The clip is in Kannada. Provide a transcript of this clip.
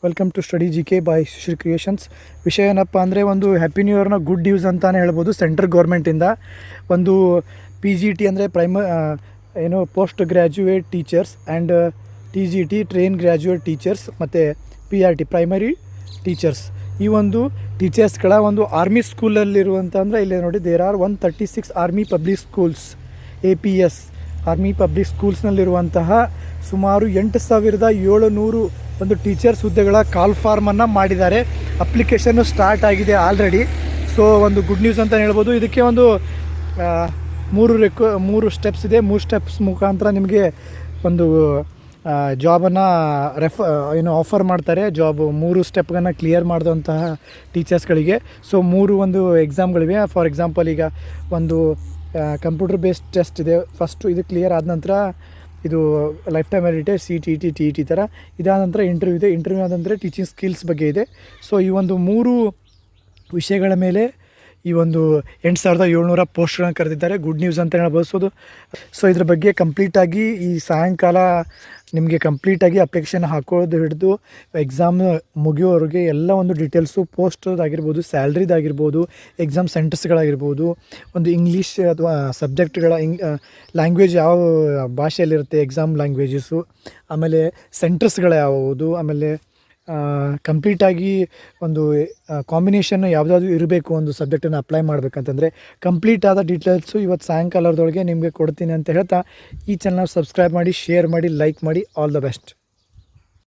Welcome to study GK by Susheel Creations. ವಿಷಯ ಏನಪ್ಪ ಅಂದರೆ ಒಂದು ಹ್ಯಾಪಿ ನ್ಯೂ ಇಯರ್ನ ಗುಡ್ ನ್ಯೂಸ್ ಅಂತಲೇ ಹೇಳ್ಬೋದು. ಸೆಂಟ್ರಲ್ ಗೌರ್ಮೆಂಟಿಂದ ಒಂದು PGT ಅಂದರೆ post graduate teachers and TGT train graduate teachers ಮತ್ತು PRT ಪ್ರೈಮರಿ ಟೀಚರ್ಸ್, ಈ ಒಂದು ಟೀಚರ್ಸ್ಗಳ ಒಂದು ಆರ್ಮಿ ಸ್ಕೂಲಲ್ಲಿರುವಂಥ ಅಂದರೆ ಇಲ್ಲಿ ನೋಡಿ there are 136 army public schools APS army public ಸ್ಕೂಲ್ಸ್ನಲ್ಲಿರುವಂತಹ ಸುಮಾರು 8,700 ಒಂದು ಟೀಚರ್ಸ್ ಹುದ್ದೆಗಳ ಕಾಲ್ ಫಾರ್ಮನ್ನು ಮಾಡಿದ್ದಾರೆ. ಅಪ್ಲಿಕೇಶನ್ನು ಸ್ಟಾರ್ಟ್ ಆಗಿದೆ ಆಲ್ರೆಡಿ. ಸೊ ಒಂದು ಗುಡ್ ನ್ಯೂಸ್ ಅಂತ ಹೇಳ್ಬೋದು. ಇದಕ್ಕೆ ಒಂದು ಮೂರು ಸ್ಟೆಪ್ಸ್ ಇದೆ. 3 ಸ್ಟೆಪ್ಸ್ ಮುಖಾಂತರ ನಿಮಗೆ ಒಂದು ಜಾಬನ್ನು ಆಫರ್ ಮಾಡ್ತಾರೆ. ಜಾಬ್ 3 ಸ್ಟೆಪ್ಗಳನ್ನು ಕ್ಲಿಯರ್ ಮಾಡಿದಂತಹ ಟೀಚರ್ಸ್ಗಳಿಗೆ. ಸೊ 3 ಒಂದು ಎಕ್ಸಾಮ್ಗಳಿವೆ. ಫಾರ್ ಎಕ್ಸಾಂಪಲ್ ಈಗ ಒಂದು ಕಂಪ್ಯೂಟರ್ ಬೇಸ್ಡ್ ಟೆಸ್ಟ್ ಇದೆ. ಫಸ್ಟು ಇದು ಕ್ಲಿಯರ್ ಆದ ನಂತರ ಇದು life time validity CTT TET ಥರ. ಇದಾದ ನಂತರ ಇಂಟರ್ವ್ಯೂ ಇದೆ. ಇಂಟರ್ವ್ಯೂ ಆದ ನಂತರ ಟೀಚಿಂಗ್ ಸ್ಕಿಲ್ಸ್ ಬಗ್ಗೆ ಇದೆ. ಸೊ ಈ ಒಂದು 3 ವಿಷಯಗಳ ಮೇಲೆ ಈ ಒಂದು 8,700 ಪೋಸ್ಟ್ಗಳನ್ನು ಕರೆದಿದ್ದಾರೆ. ಗುಡ್ ನ್ಯೂಸ್ ಅಂತ ಹೇಳ್ಬೋದು. ಸೊ ಇದ್ರ ಬಗ್ಗೆ ಕಂಪ್ಲೀಟಾಗಿ ಈ ಸಾಯಂಕಾಲ ನಿಮಗೆ ಕಂಪ್ಲೀಟಾಗಿ ಅಪ್ಲಿಕೇಶನ್ ಹಾಕೋದು ಹಿಡಿದು ಎಕ್ಸಾಮ್ ಮುಗಿಯೋವರೆಗೆ ಎಲ್ಲ ಒಂದು ಡೀಟೇಲ್ಸು ಪೋಸ್ಟ್ದಾಗಿರ್ಬೋದು, ಸ್ಯಾಲ್ರಿದಾಗಿರ್ಬೋದು, ಎಕ್ಸಾಮ್ ಸೆಂಟರ್ಸ್ಗಳಾಗಿರ್ಬೋದು, ಒಂದು ಇಂಗ್ಲೀಷ್ ಅಥವಾ ಸಬ್ಜೆಕ್ಟ್ಗಳ ಲ್ಯಾಂಗ್ವೇಜ್ ಯಾವ ಭಾಷೆಯಲ್ಲಿರುತ್ತೆ ಎಕ್ಸಾಮ್ ಲ್ಯಾಂಗ್ವೇಜಸ್ಸು, ಆಮೇಲೆ ಸೆಂಟರ್ಸ್ಗಳು ಯಾವುದು, ಆಮೇಲೆ ಕಂಪ್ಲೀಟಾಗಿ ಒಂದು ಕಾಂಬಿನೇಷನ್ ಯಾವುದಾದ್ರೂ ಇರಬೇಕು ಒಂದು ಸಬ್ಜೆಕ್ಟನ್ನು ಅಪ್ಲೈ ಮಾಡಬೇಕಂತಂದರೆ ಕಂಪ್ಲೀಟ್ ಆದ ಡೀಟೇಲ್ಸು ಇವತ್ತು ಸಾಯಂಕಾಲದೊಳಗೆ ನಿಮಗೆ ಕೊಡ್ತೀನಿ ಅಂತ ಹೇಳ್ತಾ ಈ ಚಾನಲ್ ಸಬ್ಸ್ಕ್ರೈಬ್ ಮಾಡಿ, ಶೇರ್ ಮಾಡಿ, ಲೈಕ್ ಮಾಡಿ. All the best.